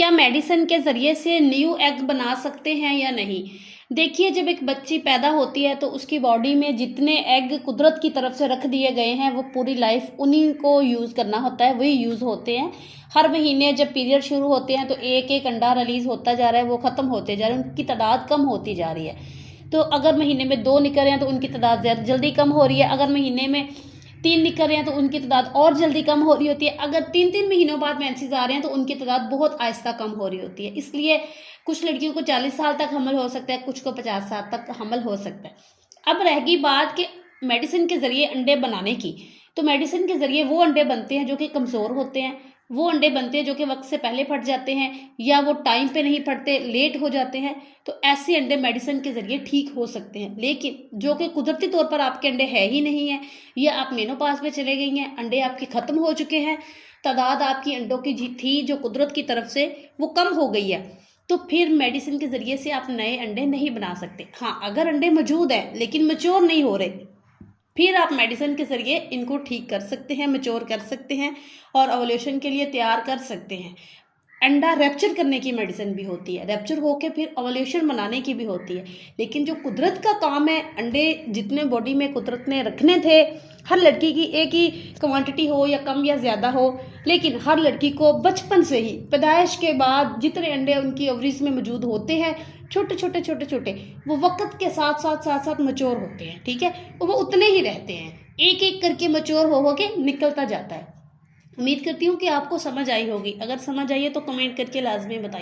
क्या मेडिसिन के ज़रिए से न्यू एग बना सकते हैं या नहीं? देखिए, जब एक बच्ची पैदा होती है तो उसकी बॉडी में जितने एग कुदरत की तरफ से रख दिए गए हैं वो पूरी लाइफ उन्हीं को यूज़ करना होता है, वही यूज़ होते हैं। हर महीने जब पीरियड शुरू होते हैं तो एक-एक अंडा रिलीज़ होता जा रहा है, वो ख़त्म होते जा रहे हैं, उनकी तादाद कम होती जा रही है। तो अगर महीने में 2 निकल रहे हैं तो उनकी तादाद जल्दी कम हो रही है, अगर महीने में 3 निकल रहे हैं तो उनकी तादाद और जल्दी कम हो रही होती है, अगर 3-3 महीनों बाद मेंसेस आ रहे हैं तो उनकी तादाद बहुत आहिस्ता कम हो रही होती है। इसलिए कुछ लड़कियों को 40 साल तक हमल हो सकता है, कुछ को 50 साल तक हमल हो सकता है। अब रह गई बात कि मेडिसिन के ज़रिए अंडे बनाने की, तो मेडिसिन के ज़रिए वो अंडे बनते हैं जो कि कमज़ोर होते हैं, वो अंडे बनते हैं जो कि वक्त से पहले फट जाते हैं या वो टाइम पे नहीं फटते, लेट हो जाते हैं। तो ऐसे अंडे मेडिसिन के ज़रिए ठीक हो सकते हैं, लेकिन जो कि कुदरती तौर पर आपके अंडे है ही नहीं है, या आप मेनोपॉज़ में चले गई हैं, अंडे आपके ख़त्म हो चुके हैं, तादाद आपकी अंडों की थी जो कुदरत की तरफ से वो कम हो गई है, तो फिर मेडिसिन के ज़रिए से आप नए अंडे नहीं बना सकते। हाँ, अगर अंडे मौजूद हैं लेकिन मैच्योर नहीं हो रहे, फिर आप मेडिसिन के ज़रिए इनको ठीक कर सकते हैं, मैच्योर कर सकते हैं और ओव्यूलेशन के लिए तैयार कर सकते हैं। अंडा रैप्चर करने की मेडिसिन भी होती है, रैप्चर होके फिर ओव्यूलेशन बनाने की भी होती है। लेकिन जो कुदरत का काम है, अंडे जितने बॉडी में कुदरत ने रखने थे, हर लड़की की एक ही क्वांटिटी हो या कम या ज़्यादा हो, लेकिन हर लड़की को बचपन से ही पैदाइश के बाद जितने अंडे उनकी ओवरीज में मौजूद होते हैं, छोटे छोटे छोटे छोटे, वो वक्त के साथ साथ मैच्योर होते हैं, ठीक है, और वो उतने ही रहते हैं, एक एक करके मैच्योर हो के निकलता जाता है। उम्मीद करती हूँ कि आपको समझ आई होगी। अगर समझ आई है तो कमेंट करके लाजमी बताइए।